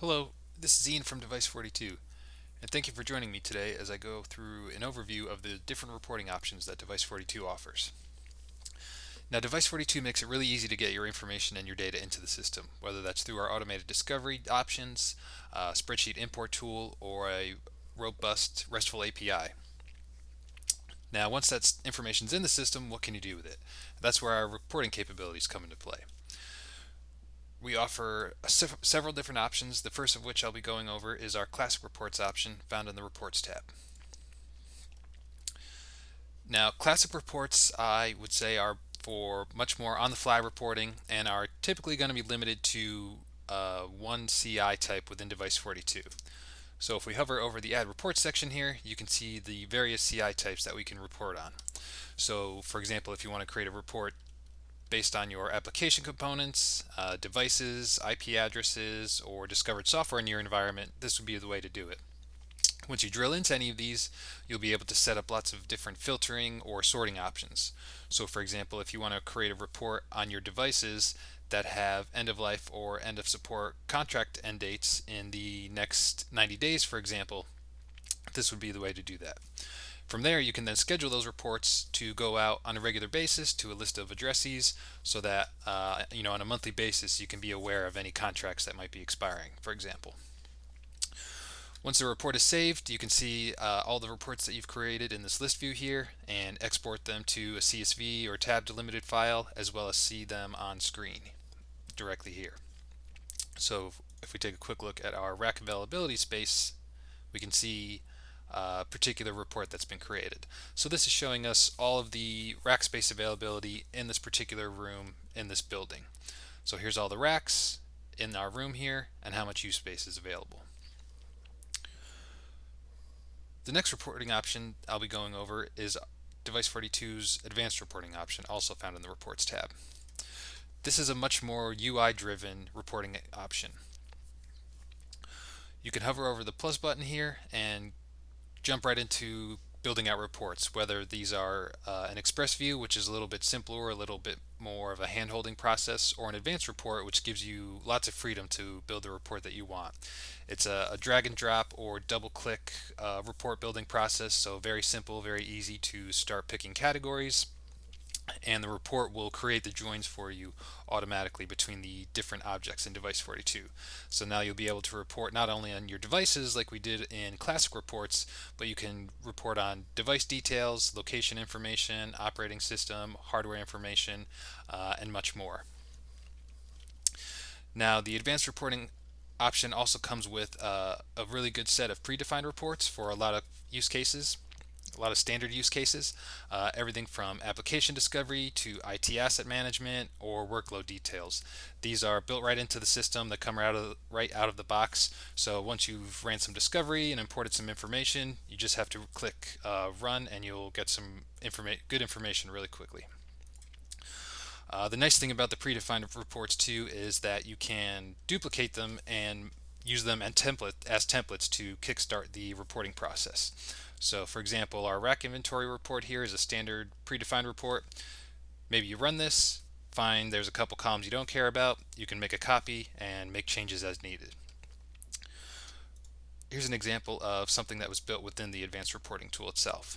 Hello, this is Ian from Device42, and thank you for joining me today as I go through an overview of the different reporting options that Device42 offers. Now, Device42 makes it really easy to get your information and your data into the system, whether that's through our automated discovery options, a spreadsheet import tool, or a robust RESTful API. Now, once that information's in the system, what can you do with it? That's where our reporting capabilities come into play. We offer several different options, the first of which I'll be going over is our Classic Reports option found in the Reports tab. Now, Classic Reports, I would say, are for much more on-the-fly reporting and are typically going to be limited to one CI type within Device42. So if we hover over the Add Reports section here, you can see the various CI types that we can report on. So for example, if you want to create a report based on your application components, devices, IP addresses, or discovered software in your environment, this would be the way to do it. Once you drill into any of these, you'll be able to set up lots of different filtering or sorting options. So for example, if you want to create a report on your devices that have end of life or end of support contract end dates in the next 90 days, for example, this would be the way to do that. From there, you can then schedule those reports to go out on a regular basis to a list of addressees so that, on a monthly basis, you can be aware of any contracts that might be expiring, for example. Once the report is saved, you can see all the reports that you've created in this list view here and export them to a CSV or tab delimited file, as well as see them on screen directly here. So if we take a quick look at our rack availability space, we can see a particular report that's been created. So this is showing us all of the rack space availability in this particular room in this building. So here's all the racks in our room here and how much use space is available. The next reporting option I'll be going over is Device42's advanced reporting option, also found in the Reports tab. This is a much more UI-driven reporting option. You can hover over the plus button here and jump right into building out reports, whether these are an express view, which is a little bit simpler, or a little bit more of a hand-holding process, or an advanced report, which gives you lots of freedom to build the report that you want. It's a drag and drop or double click report building process, so very simple, very easy to start picking categories, and the report will create the joins for you automatically between the different objects in Device42. So now you'll be able to report not only on your devices like we did in Classic Reports, but you can report on device details, location information, operating system, hardware information, and much more. Now the advanced reporting option also comes with a really good set of predefined reports for a lot of use cases, a lot of standard use cases, everything from application discovery to IT asset management or workload details. These are built right into the system. They come right out of the box. So once you've ran some discovery and imported some information, you just have to click run and you'll get some good information really quickly. The nice thing about the predefined reports too is that you can duplicate them and use them as templates to kickstart the reporting process. So for example, our rack inventory report here is a standard predefined report. Maybe you run this, find there's a couple columns you don't care about, you can make a copy and make changes as needed. Here's an example of something that was built within the advanced reporting tool itself.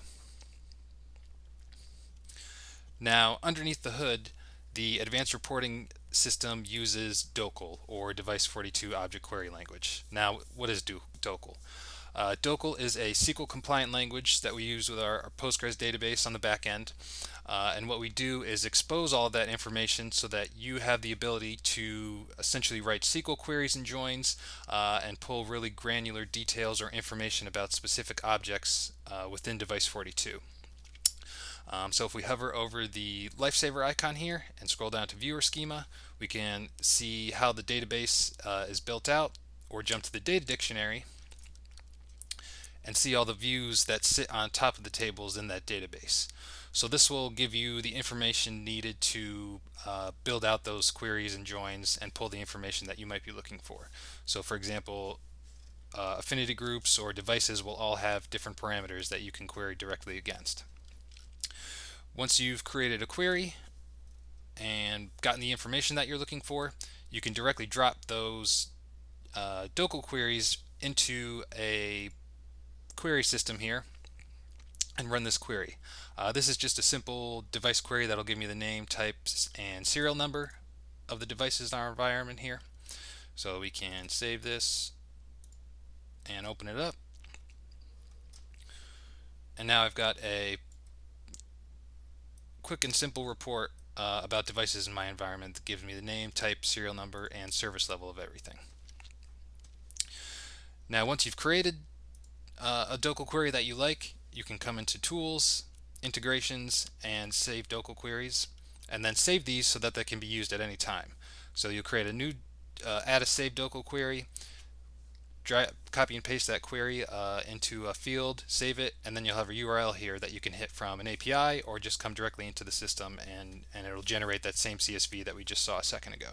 Now, underneath the hood, the advanced reporting system uses DOQL, or Device42 Object Query Language. Now, what is DOQL? DOQL is a SQL compliant language that we use with our Postgres database on the back end. And what we do is expose all of that information so that you have the ability to essentially write SQL queries and joins and pull really granular details or information about specific objects within Device42. So if we hover over the lifesaver icon here and scroll down to viewer schema, we can see how the database is built out, or jump to the data dictionary and see all the views that sit on top of the tables in that database. So this will give you the information needed to build out those queries and joins and pull the information that you might be looking for. So for example, affinity groups or devices will all have different parameters that you can query directly against. Once you've created a query and gotten the information that you're looking for, you can directly drop those DOQL queries into a query system here and run this query. This is just a simple device query that'll give me the name, types, and serial number of the devices in our environment here. So we can save this and open it up. And now I've got a quick and simple report about devices in my environment that gives me the name, type, serial number, and service level of everything. Now once you've created a DOQL query that you like, you can come into Tools, Integrations, and Save DOQL Queries, and then save these so that they can be used at any time. So you'll create a new, add a Save DOQL query, copy and paste that query into a field, save it, and then you'll have a URL here that you can hit from an API or just come directly into the system, and it'll generate that same CSV that we just saw a second ago.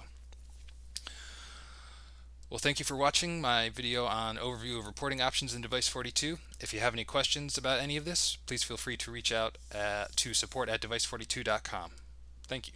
Well, thank you for watching my video on overview of reporting options in Device 42. If you have any questions about any of this, please feel free to reach out to support@device42.com. Thank you.